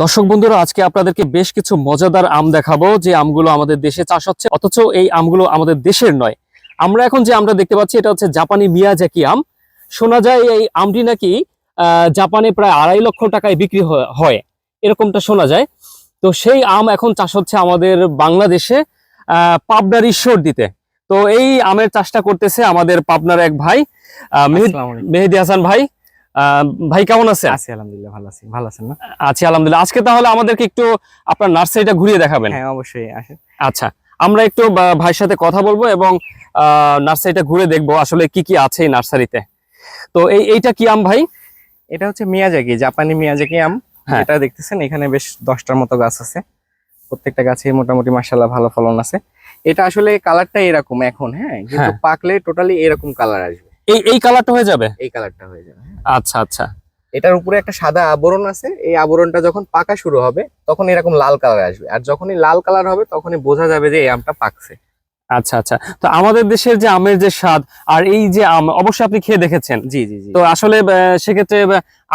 দর্শক বন্ধুরা, আজকে আপনাদেরকে বেশ কিছু মজাদার আম দেখাবো যে আমগুলো আমাদের দেশে চাষ হচ্ছে, অথচ এই আমগুলো আমাদের দেশের নয়। আমরা এখন যে আমটা দেখতে পাচ্ছি এটা হচ্ছে জাপানি মিয়াজাকি আম। শোনা যায় এই আমটি নাকি জাপানে প্রায় 2.5 লক্ষ টাকায় বিক্রি হয়, এরকমটা শোনা যায়। তো সেই আম এখন চাষ হচ্ছে আমাদের বাংলাদেশে, পাবনার ঈশ্বরদীতে। তো এই আমের চাষটা করতেছে আমাদের পাবনার এক ভাই, মেহেদী হাসান ভাই। ভাই কেমন আছেন? আছি আলহামদুলিল্লাহ, ভালো আছি। ভালো আছেন না? আছি আলহামদুলিল্লাহ। আজকে তাহলে আমাদেরকে একটু আপনার নার্সারিটা ঘুরিয়ে দেখাবেন? হ্যাঁ, অবশ্যই আসেন। আচ্ছা, আমরা একটু ভাইয়ের সাথে কথা বলবো এবং নার্সারিটা ঘুরে দেখবো আসলে কি কি আছে এই নার্সারিতে। তো এইটা কি আম ভাই? এটা হচ্ছে মিয়াজাকি, জাপানি মিয়াজাকি আম। হ্যাঁ। এটা দেখতেছেন এখানে বেশ 10টার মতো গাছ আছে। প্রত্যেকটা গাছে মোটামুটি মাশাআল্লাহ ভালো ফলন আছে। এটা আসলে কালারটা এরকম এখন, হ্যাঁ, কিন্তু পাকলে টোটালি এরকম কালার আসবে। এই কালারটা হয়ে যাবে? এই কালারটা হয়ে যাবে। আচ্ছা আচ্ছা। এটার উপরে একটা সাদা আবরণ আছে, এই আবরণটা যখন পাকা শুরু হবে তখন এরকম লাল কালার আসবে, আর যখনই লাল কালার হবে তখনই বোঝা যাবে যে এই আমটা পাকছে। আচ্ছা আচ্ছা। তো আমাদের দেশের যে আমের যে স্বাদ আর এই যে আম, অবশ্যই আপনি খেয়ে দেখেছেন। জি জি জি। তো আসলে সেক্ষেত্রে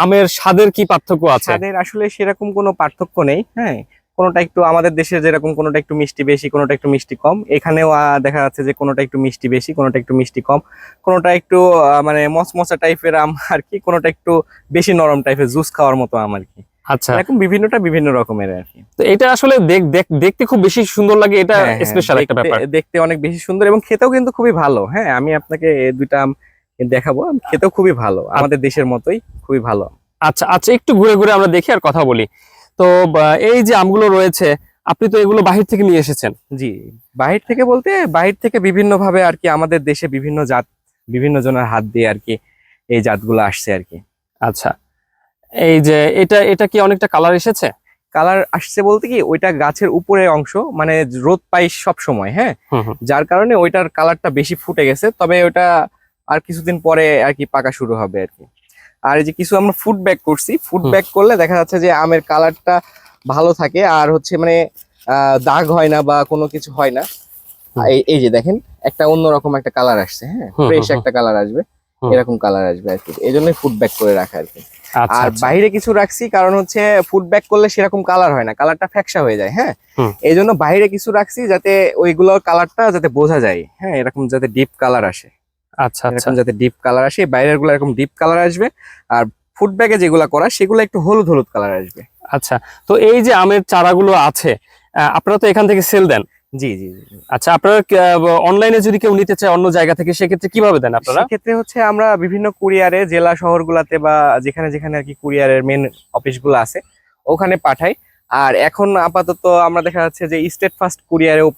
আমের স্বাদের কি পার্থক্য আছে? স্বাদের আসলে সেরকম কোনো পার্থক্য নেই, হ্যাঁ। কোনোটা একটু আমাদের দেশে যেরকম কোনোটা একটু মিষ্টি বেশি, কোনোটা একটু মিষ্টি কম, এখানেও দেখা যাচ্ছে যে কোনোটা একটু মিষ্টি বেশি, কোনোটা একটু মিষ্টি কম, কোনোটা একটু মানে মচমচা টাইপের আম আর কি, কোনোটা একটু বেশি নরম টাইপের জুস খাওয়ার মতো আম আর কি। আচ্ছা, এরকম বিভিন্নটা বিভিন্ন রকমের আর কি। তো এটা আসলে দেখতে খুব বেশি সুন্দর লাগে, এটা স্পেশাল একটা ব্যাপার। দেখতে অনেক বেশি সুন্দর এবং খেতেও কিন্তু খুবই ভালো। হ্যাঁ, আমি আপনাকে দুইটা আম দেখাবো, খেতেও খুবই ভালো, আমাদের দেশের মতোই খুবই ভালো। আচ্ছা আচ্ছা, একটু ঘুরে ঘুরে আমরা দেখি আর কথা বলি। তো এই যে আমগুলো রয়েছে, আপনি তো এগুলো বাহির থেকে নিয়ে এসেছেন? জি, বাহির থেকে বলতে বাহির থেকে বিভিন্ন ভাবে আর কি, আমাদের দেশে বিভিন্ন জাত, বিভিন্ন জনের হাত দিয়ে আর কি এই জাতগুলো আসছে আর কি। আচ্ছা, এই যে এটা এটা কি অনেকটা কালার এসেছে? কালার আসছে বলতে কি, ওইটা গাছের উপরের অংশ, মানে রোদ পাই সব সময়, হ্যাঁ, যার কারণে ওইটার কালারটা বেশি ফুটে গেছে। তবে ওটা আর কিছুদিন পরে আর কি পাকা শুরু হবে আর কি। আর এই যে কিছু আমরা ফুড ব্যাক করছি, ফুড ব্যাক করলে দেখা যাচ্ছে যে আমের কালারটা ভালো থাকে, আর হচ্ছে মানে দাগ হয় না বা কোনো কিছু হয় না। এই যে দেখেন একটা অন্যরকম একটা কালার আসছে, হ্যাঁ, ফ্রেশ একটা কালার আসবে, এরকম কালার আসবে আর কি। এই জন্যই ফুড ব্যাক করে রাখা আর কি। আর বাইরে কিছু রাখছি কারণ হচ্ছে ফুড ব্যাক করলে সেরকম কালার হয় না, কালারটা ফ্যাকসা হয়ে যায়, হ্যাঁ। এই জন্য বাইরে কিছু রাখছি যাতে ওইগুলোর কালারটা যাতে বোঝা যায়, হ্যাঁ, এরকম যাতে ডিপ কালার আসে। আচ্ছা আচ্ছা, এরকম যাতে ডিপ কালার আসে, বাইরের গুলো এরকম ডিপ কালার আসবে, আর ফুড ব্যাগে যেগুলো করা সেগুলো একটু হলুদ হলুদ কালার আসবে। আচ্ছা, তো এই যে আমের চারাগুলো আছে, আপনারা তো এখান থেকে সেল দেন? জি জি জি। আচ্ছা, আপনারা অনলাইনে যদি কেউ নিতে চায় অন্য জায়গা থেকে, সেক্ষেত্রে কিভাবে দেন আপনারা? সেক্ষেত্রে হচ্ছে আমরা বিভিন্ন কুরিয়ারে জেলা শহরগুলোতে বা যেখানে যেখানে আর কি কুরিয়ারের মেন অফিসগুলো আছে ওখানে পাঠাই। আর এখন আপাতত আমরা দেখা যাচ্ছে যে স্টেট ফার্স্ট কুরিয়ারেও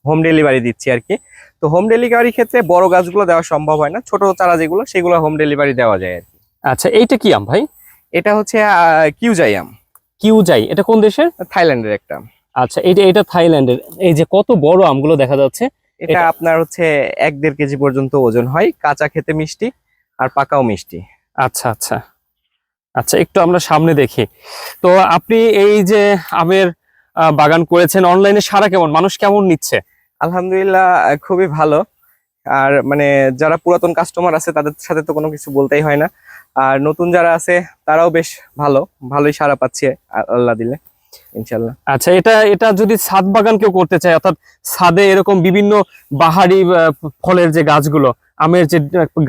হোম ডেলিভারি দিচ্ছি আর কি। তো হোম ডেলিভারির ক্ষেত্রে বড় গাছগুলো দেওয়া সম্ভব হয় না, ছোট চারা যেগুলো সেগুলো হোম ডেলিভারি দেওয়া যায় আর কি। আচ্ছা, এইটা কি আম ভাই? এটা হচ্ছে কিউজাই আম। কিউজাই, এটা কোন দেশের? থাইল্যান্ডের একটা আম। আচ্ছা, এটা থাইল্যান্ডের। এই যে কত বড় আমগুলো দেখা যাচ্ছে। এটা আপনার হচ্ছে 1-1.5 কেজি পর্যন্ত ওজন হয়, কাঁচা খেতে মিষ্টি আর পাকাও মিষ্টি। আচ্ছা আচ্ছা আচ্ছা, একটু আমরা সামনে দেখি। তো আপনি এই যে আমের বাগান করেছেন, অনলাইনে সাড়া কেমন, মানুষ কেমন নিচ্ছে? আলহামদুলিল্লাহ, খুবই ভালো। আর মানে যারা পুরাতন কাস্টমার আছে তাদের সাথে তো কোনো কিছু বলতেই হয় না, আর নতুন যারা আছে তারাও বেশ ভালোই সাড়া পাচ্ছে আল্লাহ দিলে, ইনশাল্লাহ। আচ্ছা, এটা এটা যদি ছাদ বাগান কেউ করতে চায়, অর্থাৎ ছাদে এরকম বিভিন্ন বাহারি ফলের যে গাছগুলো, আমের যে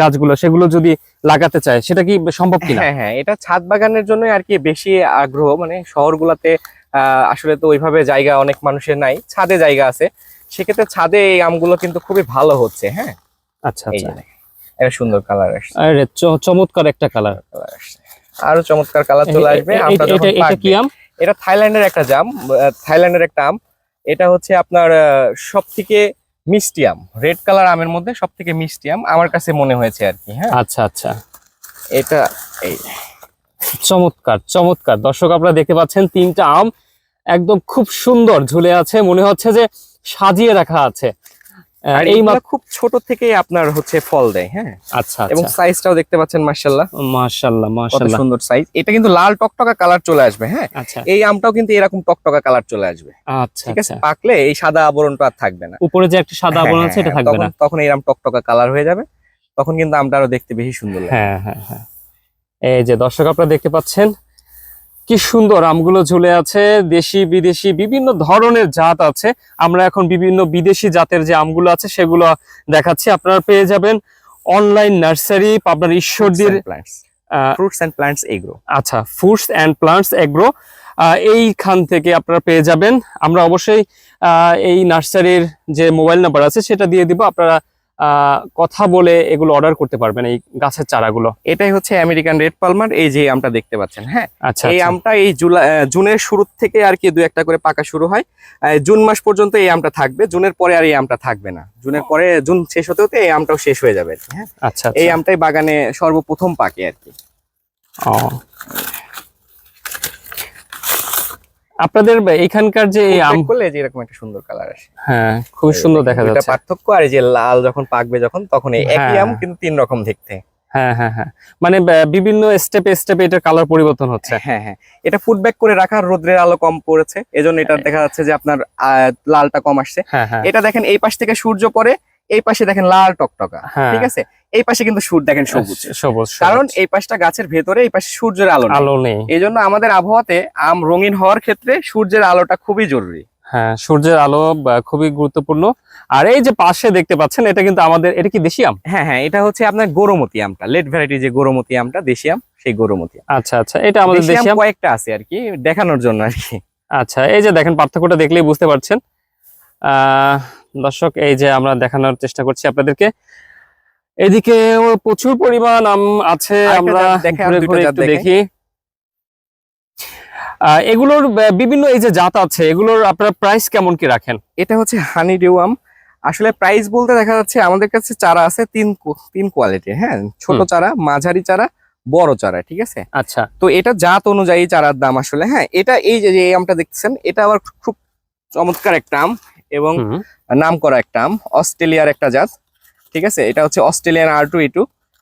গাছগুলো, সেগুলো যদি লাগাতে চায়, সেটা কি সম্ভব কিনা? হ্যাঁ হ্যাঁ, এটা ছাদ বাগানের জন্য আর কি বেশি আগ্রহ, মানে শহরগুলোতে আসলে তো ওইভাবে জায়গা অনেক মানুষের নাই, ছাদে জায়গা আছে, সেক্ষেত্রে ছাদে এই আমগুলো কিন্তু খুবই ভালো হচ্ছে, হ্যাঁ। আচ্ছা আচ্ছা, এটা সুন্দর কালার আসছে। আরে চমৎকার একটা কালার আসছে, আরো চমৎকার কালার চলে আসবে। এটা কি আম? এটা থাইল্যান্ডের একটা থাইল্যান্ডের একটা আম। এটা হচ্ছে আপনার সবথেকে মিষ্টি আম, রেড কালার আমের মধ্যে সবথেকে মিষ্টি আম আমার কাছে মনে হয়েছে আর কি, হ্যাঁ। আচ্ছা আচ্ছা, এটা এই চমৎকার চমৎকার। দর্শক, আপনারা দেখতে পাচ্ছেন তিনটা আম একদম খুব সুন্দর ঝুলে আছে, মনে হচ্ছে যে সাজিয়ে রাখা আছে। এই খুব ছোট থেকেই আপনার হচ্ছে ফল দেয়, হ্যাঁ। আচ্ছা, এবং সাইজটাও দেখতে পাচ্ছেন, মাশাআল্লাহ মাশাআল্লাহ মাশাআল্লাহ, সুন্দর সাইজ। এটা কিন্তু লাল টকটকা কালার চলে আসবে, হ্যাঁ। আচ্ছা, এই আমটাও কিন্তু এরকম টকটকা কালার চলে আসবে। আচ্ছা, ঠিক আছে, পাকলে এই সাদা আবরণটা আর থাকবে না, উপরে যে একটা সাদা আবরণ আছে এটা থাকবে না, তখন এরকম টকটকা কালার হয়ে যাবে, তখন কিন্তু আমটা আরো দেখতে বেশি সুন্দর লাগবে। হ্যাঁ হ্যাঁ হ্যাঁ। এই যে দর্শক, আপনারা দেখতে পাচ্ছেন কি সুন্দর আমগুলো ঝুলে আছে, দেশি বিদেশি বিভিন্ন ধরনের জাত আছে। আমরা এখন বিভিন্ন বিদেশি জাতের যে আমগুলো আছে সেগুলো দেখাচ্ছি। আপনারা পেয়ে যাবেন অনলাইন নার্সারি পাবনার ঈশ্বরদীর ফ্রুটস এন্ড প্ল্যান্টস এগ্রো। আচ্ছা, ফ্রুটস অ্যান্ড প্লান্টস এগ্রো, এইখান থেকে আপনারা পেয়ে যাবেন। আমরা অবশ্যই এই নার্সারির যে মোবাইল নাম্বার আছে সেটা দিয়ে দিব, আপনারা কথা বলে এগুলো অর্ডার করতে পারবেন, এই গাছের চারাগুলো। এটাই হচ্ছে আমেরিকান রেড পালমার, এই যে আমটা দেখতে পাচ্ছেন। হ্যাঁ, আচ্ছা, এই আমটা এই জুনের শুরু থেকে আর কি 2-1টা করে পাকা শুরু হয়। জুন মাস পর্যন্ত এই আমটা থাকবে, জুনের পরে আর এই আমটা থাকবে না। জুনের পরে, জুন শেষ হতে হতে এই আমটাও শেষ হয়ে যাবে আর কি। হ্যাঁ, আচ্ছা, এই আমটাই বাগানে সর্বপ্রথম পাকে আর কি। আপনাদের এখানকার যে এই আম করলে যে এরকম একটা সুন্দর কালার আসে। হ্যাঁ, খুব সুন্দর দেখা এটা যাচ্ছে। পার্থক্য, আর এই যে লাল যখন পাকবে তখন এই একই আম কিন্তু 3 রকম দেখতে। হ্যাঁ হ্যাঁ হ্যাঁ, মানে বিভিন্ন স্টেপে স্টেপে এটার কালার পরিবর্তন হচ্ছে। হ্যাঁ হ্যাঁ, এটা ফুড ব্যাক করে রাখার, রোদ্রের আলো কম পড়েছে এজন্য এটা দেখা যাচ্ছে যে আপনার লালটা কম আসছে। হ্যাঁ হ্যাঁ, এটা দেখেন এই পাশ থেকে সূর্য পড়ে, এই পাশে দেখেন লাল টকটকা, ঠিক আছে। এই পাশে কিন্তু দেখেন সবুজ সবুজ, কারণ এই পাশটা গাছের ভেতরে, এই পাশে সূর্যের আলো নেই। এই জন্য আমাদের আবহাওয়াতে আম রঙিন হওয়ার ক্ষেত্রে সূর্যের আলোটা খুবই জরুরি। হ্যাঁ, সূর্যের আলো খুবই গুরুত্বপূর্ণ। আর এই যে পাশে দেখতে পাচ্ছেন, এটা কিন্তু আমাদের, এটা কি দেশি আম? হ্যাঁ হ্যাঁ, এটা হচ্ছে আপনার গৌরমতি আমটা, লেট ভ্যারাইটি যে গৌরমতি আমটা, দেশি আম, সেই গৌরমতি। আচ্ছা আচ্ছা, এটা আমাদের দেশি আম কয়েকটা আছে আর কি, দেখানোর জন্য আর কি। আচ্ছা, এই যে দেখেন, পার্থক্যটা দেখলেই বুঝতে পারছেন দর্শক। এই যে আমরা দেখানোর চেষ্টা করছি আপনাদেরকে, এদিকে প্রচুর পরিমাণ আম আছে, আমরা ঘুরে ঘুরে একটু দেখি। এগুলোর বিভিন্ন এই যে জাত আছে, এগুলোর আপনারা প্রাইস কেমন কি রাখেন? এটা হচ্ছে হানি ডিউ আম। আসলে প্রাইস বলতে দেখা যাচ্ছে আমাদের কাছে চারা আছে তিন কোয়ালিটির। হ্যাঁ, ছোট চারা, মাঝারি চারা, বড় চারা, ঠিক আছে। আচ্ছা, তো এটা জাত অনুযায়ী চারার দাম আসলে। হ্যাঁ, এটা এই যে এই আমটা দেখতেছেন, এটা আবার খুব চমৎকার একটা আম এবং নাম করা একটা আম, অস্ট্রেলিয়ার একটা জাত, ঠিক আছে। এটা হচ্ছে অস্ট্রেলিয়ান R2E2।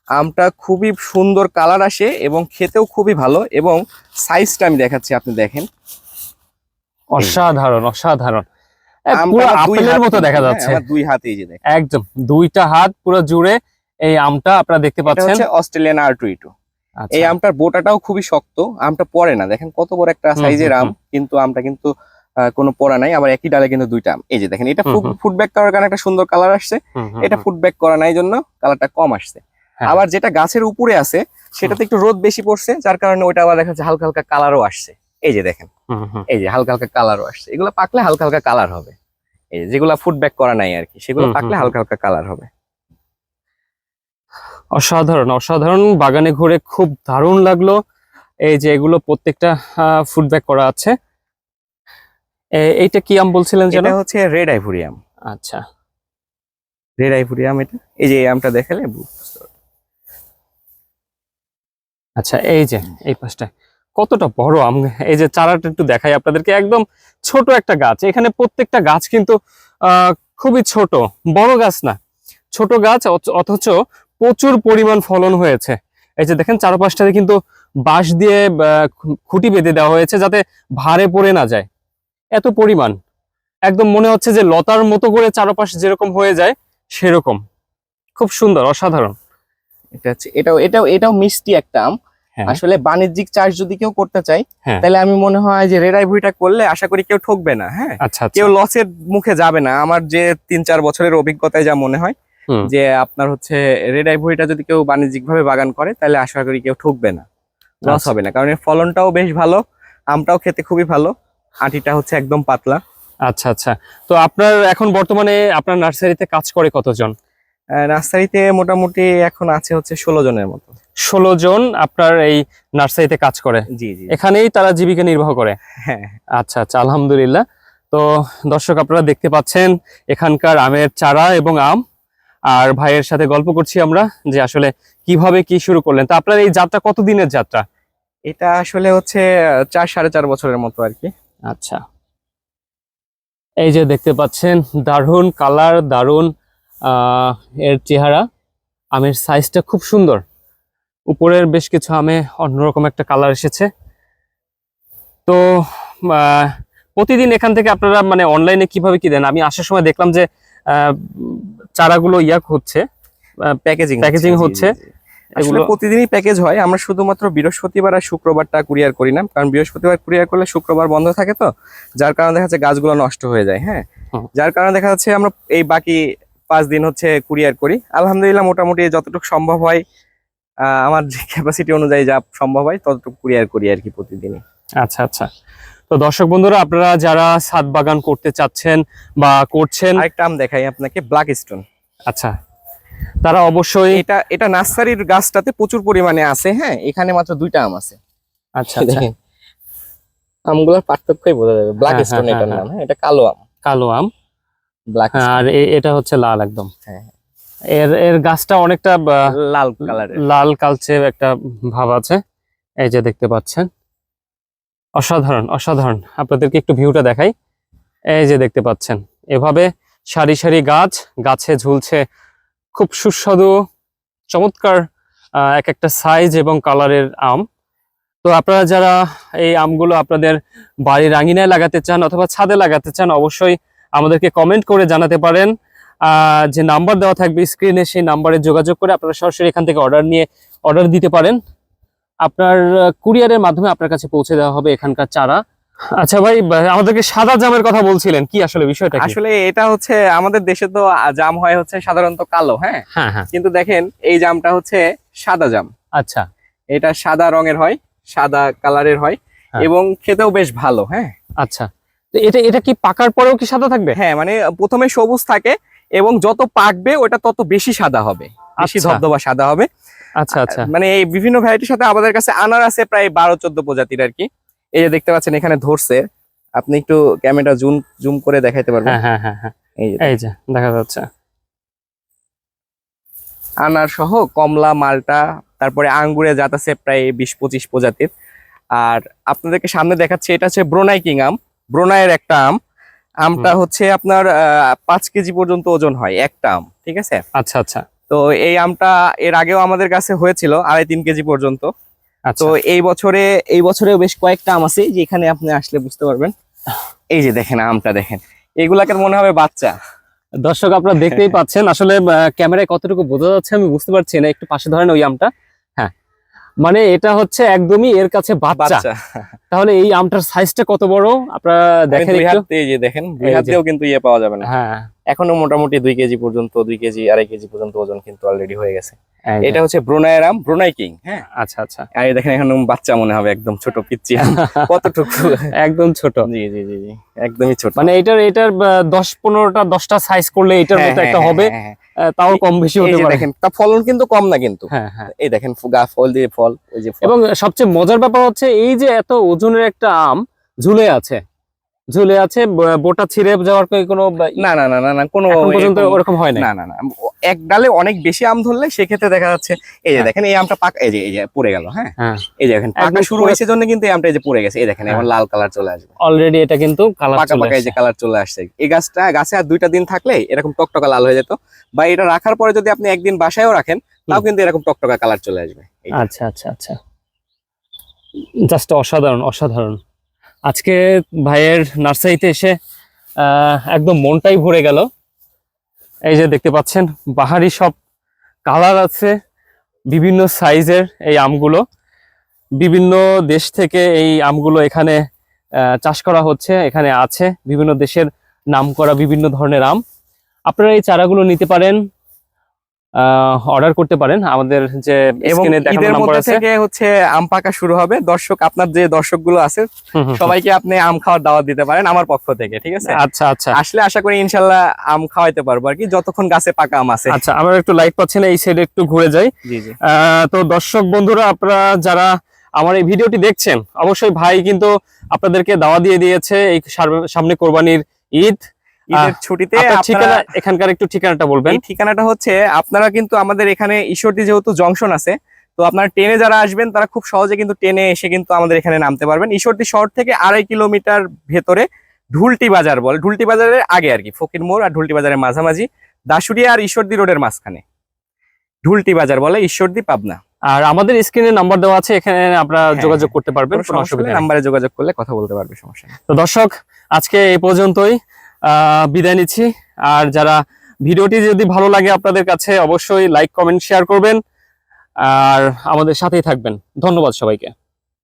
আমটা খুবই সুন্দর কালার আসে এবং খেতেও খুবই ভালো, এবং সাইজটা আমি দেখাচ্ছি, আপনি দেখেন, অসাধারণ অসাধারণ, পুরো আপেলের মতো দেখা যাচ্ছে। আমার 2 হাতে, এই যে দেখেন, একদম 2টা হাত পুরো জুড়ে এই আমটা আপনারা দেখতে পাচ্ছেন। এটা হচ্ছে অস্ট্রেলিয়ান R2E2। এই আমটার বোটাটাও খুবই শক্ত, আমটা পড়ে না। দেখেন কত বড় একটা সাইজের আম, কিন্তু আমটা কিন্তু কোনো পড়া নাই। আবার একই ডালে কিন্তু 2টা আম। এই যে দেখেন, এটা ফুড ব্যাক করার কারণে একটা সুন্দর কালার আসছে, এটা ফুড ব্যাক করা নাই জন্য কালারটা কম আসছে। আবার যেটা গাছের উপরে আছে সেটাতে একটু রোদ বেশি পড়ছে, যার কারণে ওইটা আবার দেখা যাচ্ছে হালকা হালকা কালারও আসছে। এই যে দেখেন, এই যে হালকা হালকা কালারও আসছে। এগুলো পাকলে হালকা হালকা কালার হবে, এই যেগুলা ফুড ব্যাক করা নাই আর কি, সেগুলো পাকলে হালকা হালকা কালার হবে। অসাধারণ অসাধারণ, বাগানে ঘুরে খুব দারুণ লাগলো। এই যে এগুলো প্রত্যেকটা ফুড ব্যাক করা আছে। এইটা কি আম বলছিলেন যেন? এটা হচ্ছে রেড আইভরি আম। আচ্ছা, রেড আইভরি আম এটা। এই যে এই আমটা দেখালে বুঝতে পারবেন। আচ্ছা, এই যে এই পাশটা কতটা বড় আম, এই যে চারাটা একটু দেখাই আপনাদেরকে। একদম ছোট একটা গাছ, এখানে প্রত্যেকটা গাছ কিন্তু খুবই ছোট, বড় গাছ না, ছোট গাছ, অথচ প্রচুর পরিমাণ ফলন হয়েছে। এই যে দেখেন, চারপাশটাতে কিন্তু বাঁশ দিয়ে খুঁটি বেঁধে দেওয়া হয়েছে যাতে ভারে পড়ে না যায়। এত পরিমাণ, একদম মনে হচ্ছে যে লতার মতো করে চারপাশ যেরকম হয়ে যায় সেরকম, খুব সুন্দর, অসাধারণ। এটা হচ্ছে এটাও মিষ্টি একটা আম। আসলে বাণিজ্যিক চাষ যদি কেউ করতে চায়, তাহলে আমি মনে হয় যে রেড আইভরিটা করলে আশা করি কেউ ঠকবে না। হ্যাঁ, কেউ লসের মুখে যাবে না। আমার যে 3-4 বছরের অভিজ্ঞতায় যা মনে হয় যে আপনার হচ্ছে রেড আইভরিটা যদি কেউ বাণিজ্যিক ভাবে বাগান করে, তাহলে আশা করি কেউ ঠকবে না, লস হবে না। কারণ এর ফলনটাও বেশ ভালো, আমটাও খেতে খুবই ভালো, আটিটা হচ্ছে একদম পাতলা। আচ্ছা আচ্ছা, তো আপনার এখন বর্তমানে আপনার নার্সারিতে কাজ করে কতজন? নার্সারিতে মোটামুটি এখন আছে হচ্ছে 16 জনের মতো। 16 জন আপনার এই নার্সারিতে কাজ করে? জি জি, এখানেই তারা জীবিকা নির্বাহ করে? হ্যাঁ। আচ্ছা আচ্ছা, আলহামদুলিল্লাহ। তো দর্শক, আপনারা দেখতে পাচ্ছেন এখানকার আমের চারা এবং আম, আর ভাইয়ের সাথে গল্প করছি আমরা যে আসলে কিভাবে কি শুরু করলেন। তো আপনার এই যাত্রা কতদিনের যাত্রা? এটা আসলে হচ্ছে 4-4.5 বছরের মতো আর কি। আচ্ছা, এই যে দেখতে পাচ্ছেন, দারুণ কালার, দারুণ এর চেহারা, আমের সাইজটা খুব সুন্দর। উপরের বেশ কিছু আমে অন্যরকম একটা কালার এসেছে। তো প্রতিদিন এখান থেকে আপনারা মানে অনলাইনে কিভাবে কি দেন? আমি আসার সময় দেখলাম যে চারাগুলো হচ্ছে, প্যাকেজিং হচ্ছে। আসলে এগুলো প্রতিদিনই প্যাকেজ হয়, আমরা শুধুমাত্র বৃহস্পতিবার আর শুক্রবারটা কুরিয়ার করি না, কারণ বৃহস্পতিবার কুরিয়ার করলে শুক্রবার বন্ধ থাকে, তো যার কারণে দেখা যাচ্ছে গাছগুলো নষ্ট হয়ে যায়। হ্যাঁ, হুম। যার কারণে দেখা যাচ্ছে আমরা এই বাকি 5 দিন হচ্ছে কুরিয়ার করি। আলহামদুলিল্লাহ মোটামুটি যতটুকু সম্ভব হয়, আমার যে ক্যাপাসিটি অনুযায়ী যা সম্ভব হয় ততটুকু কুরিয়ার করি আর কি প্রতিদিনই। আচ্ছা আচ্ছা। তো দর্শক বন্ধুরা, আপনারা যারা ছাদ বাগান করতে চাচ্ছেন বা করছেন, আরেকটা আম দেখাই আপনাকে, ব্ল্যাক স্টোন। আচ্ছা, তারা অবশ্যই এটা এটা নার্সারির গাছটাতে প্রচুর পরিমাণে আছে। হ্যাঁ, এখানে মাত্র 2টা আম আছে। আচ্ছা আচ্ছা। দেখেন আমগুলোর পার্থক্যই বোঝা যাবে। ব্ল্যাক হ্যাঁ, স্টোন হ্যাঁ, এটার হ্যাঁ, নাম। হ্যাঁ, এটা কালো আম, কালো আম। ব্ল্যাক আর এটা হচ্ছে লাল একদম। হ্যাঁ, এর এর গাছটা অনেকটা লাল কালারের। লাল কালচে একটা ভাব আছে। এই যে দেখতে পাচ্ছেন, অসাধারণ অসাধারণ। আপনাদেরকে একটু ভিউটা দেখাই। এই যে দেখতে পাচ্ছেন, এভাবে সারি সারি গাছ, গাছে ঝুলছে খুব সুস্বাদু চমৎকার এক একটা সাইজ এবং কালারের আম। তো আপনারা যারা এই আমগুলো আপনাদের বাড়ির আঙিনায় লাগাতে চান অথবা ছাদে লাগাতে চান, অবশ্যই আমাদেরকে কমেন্ট করে জানাতে পারেন। যে নাম্বার দেওয়া থাকবে স্ক্রিনে, সেই নাম্বারে যোগাযোগ করে আপনারা সরাসরি এখান থেকে অর্ডার দিতে পারেন। আপনার কুরিয়ারের মাধ্যমে আপনার কাছে পৌঁছে দেওয়া হবে এখানকার চারা। আচ্ছা ভাই, আমাদেরকে সাদা জামের কথা বলছিলেন, কি আসলে বিষয়টা কি? আসলে এটা হচ্ছে আমাদের দেশে তো জাম হয় হচ্ছে সাধারণত কালো। হ্যাঁ, হ্যাঁ হ্যাঁ। কিন্তু দেখেন এই জামটা হচ্ছে সাদা জাম। আচ্ছা এটা সাদা রঙের হয়, সাদা কালারের হয়, হ্যাঁ। এবং খেতেও বেশ ভালো। হ্যাঁ, আচ্ছা, তো এটা এটা কি পাকার পরেও কি সাদা থাকবে? হ্যাঁ, মানে প্রথমে সবুজ থাকে এবং যত পাকবে ওটা তত বেশি সাদা হবে, বেশি আচ্ছা। ধবধবা সাদা হবে। আচ্ছা আচ্ছা। মানে এই বিভিন্ন ভ্যারাইটির সাথে আমাদের কাছে আনার আছে প্রায় 12-14 প্রজাতির আর কি। এই যে দেখতে পাচ্ছেন এখানে ধরছে, আপনি একটু ক্যামেরা জুম করে দেখাইতে পারবেন। হ্যাঁ হ্যাঁ হ্যাঁ হ্যাঁ, এই যে এই যে দেখা যাচ্ছে আনার সহ কমলা, মালটা, তারপরে আঙ্গুরে জাত আছে প্রায় 20-25 প্রজাতির। আর আপনাদেরকে সামনে দেখাচ্ছে, এটা হচ্ছে ব্রোনাই কিং আম, ব্রোনাইয়ের একটা আম। আমটা হচ্ছে আপনার 5 কেজি পর্যন্ত ওজন হয় একটা আম, ঠিক আছে। আচ্ছা আচ্ছা তো এই আমটা এর আগেও আমাদের কাছে হয়েছিল 2.5-3 কেজি পর্যন্ত। আচ্ছা। তো এই বছরে বেশ কয়েকটা আম আছে, যে এখানে আপনি আসলে বুঝতে পারবেন। এই যে দেখেন আমটা দেখেন, এগুলাকে মনে হবে বাচ্চা। দর্শক আপনারা দেখতেই পাচ্ছেন, আসলে ক্যামেরায় কতটুকু বোঝা যাচ্ছে আমি বুঝতে পারছি না, একটু পাশে ধরেন ওই আমটা। হ্যাঁ, মানে এটা হচ্ছে একদমই এর কাছে বাচ্চা। তাহলে এই আমটার সাইজটা কত বড় আপনারা দেখেন একটু। এই যে দেখেন, দুই হাত দিয়েও কিন্তু ইয়ে পাওয়া যাবে না। হ্যাঁ, এখনো মোটামুটি 2 কেজি পর্যন্ত, 2 কেজি 2.5 কেজি পর্যন্ত ওজন কিন্তু অলরেডি হয়ে গেছে। এই যে। এটা হচ্ছে ব্রুনাইয়ের আম, ব্রুনাই কিং। হ্যাঁ, আচ্ছা আচ্ছা। আর এই দেখেন এখন বাচ্চা মনে হবে, একদম ছোট পিচ্চি আম। কতটুকু একদম ছোট। জি জি জি জি, একদমই ছোট। মানে এটার 10-15টা 10টা সাইজ করলে এটার মতো একটা হবে, তাও কম বেশি হতে পারে। দেখেন তা ফলন কিন্তু কম না কিন্তু। হ্যাঁ হ্যাঁ। এই দেখেন ফল দিয়ে ফল, ওই যে ফল। এবং সবচেয়ে মজার ব্যাপার হচ্ছে এই যে এত ওজনের একটা আম ঝুলে আছে, বোটা ছিঁড়ে যাওয়ার কোনো না না না না না, কোনো এখন পর্যন্ত এরকম- ওরকম হয় না। না না না, এক ডালে অনেক বেশি আম ধরলে সেক্ষেত্রে দেখা যাচ্ছে এই যে দেখেন এই আমটা পাকা, এই যে পড়ে গেল। হ্যাঁ, হ্যাঁ, এই যে দেখেন পাকা একদম শুরু পুরো- হয়েছে জন্য কিন্তু এই আমটা এই যে পড়ে গেছে। এই দেখেন এখন লাল কালার চলে আসবে, অলরেডি এটা কিন্তু কালার পাকা চলে পাকা এই যে আসছে। কালার চলে আসছে। এই গাছে আর 2টা দিন থাকলে এরকম টকটকা লাল হয়ে যেত, বা এটা রাখার পরে যদি আপনি একদিন বাসায়ও রাখেন তাও কিন্তু এরকম টকটকা কালার চলে আসবে। এই যে। আচ্ছা আচ্ছা আচ্ছা, জাস্ট অসাধারণ অসাধারণ। আজকে ভাইয়ের নার্সারিতে এসে একদম মনটাই ভরে গেল। এই যে দেখতে পাচ্ছেন বাহারি সব কালার আছে, বিভিন্ন সাইজের এই আমগুলো, বিভিন্ন দেশ থেকে এই আমগুলো এখানে চাষ করা হচ্ছে, এখানে আছে বিভিন্ন দেশের নামকরা বিভিন্ন ধরনের আম। আপনারা এই চারাগুলো নিতে পারেন, অর্ডার করতে পারেন আমাদের যে এবং স্ক্রিনে দেখানো ঈদের নাম্বার মধ্যে আছে। থেকে হচ্ছে আম পাকা শুরু হবে। দর্শক, আপনার যে দর্শকগুলো আছে সবাইকে আপনি আম খাওয়ার দাওয়াত দিতে পারেন আমার পক্ষ থেকে, ঠিক আছে। আচ্ছা আচ্ছা আসলে আশা করি ইনশাল্লাহ আম খাওয়াইতে পারবো আর কি, যতক্ষণ গাছে পাকা আম আছে। আচ্ছা, আমরা একটু লাইট পাচ্ছি না, এই সাইডে একটু ঘুরে যাই। জি জি। তো দর্শক বন্ধুরা, আপনারা যারা আমার এই ভিডিওটি দেখছেন, অবশ্যই ভাই কিন্তু আপনাদেরকে দাওয়া দিয়ে দিয়েছে এই সামনে কোরবানির ঈদ, ঈদের ছুটিতে আপনার আপনারা ঠিকানা, এখানকার একটু ঠিকানাটা বলবেন। এই ঠিকানাটা হচ্ছে, আপনারা কিন্তু আমাদের এখানে ঈশ্বরদী যেহেতু জংশন আছে, তো আপনারা ট্রেনে যারা আসবেন তারা খুব সহজে কিন্তু ট্রেনে এসে কিন্তু আমাদের এখানে নামতে পারবেন। ঈশ্বরদী শহর থেকে 2.5 কিলোমিটার ভেতরে ঢুলটি বাজার বলে, ঢুলটি বাজারের আগে আর কি, ফকির মোড় আর ঢুলটি বাজারের মাঝামাঝি, দাসুরিয়া আর ঈশ্বরদী রোডের মাঝখানে ঢুলটি বাজার বলে, ঈশ্বরদী, পাবনা। আর আমাদের স্ক্রিনে নাম্বার দেওয়া আছে, এখানে আপনারা যোগাযোগ করতে পারবেন, কোনো অসুবিধা নেই। নাম্বারে যোগাযোগ করলে কথা বলতে পারবে, সমস্যা নেই। তো দর্শক, আজকে এই পর্যন্তই, বিদায় নিচ্ছি। আর যারা ভিডিওটি যদি ভালো লাগে আপনাদের কাছে, অবশ্যই লাইক কমেন্ট শেয়ার করবেন। আর আমাদের সাথেই থাকবেন। ধন্যবাদ সবাইকে।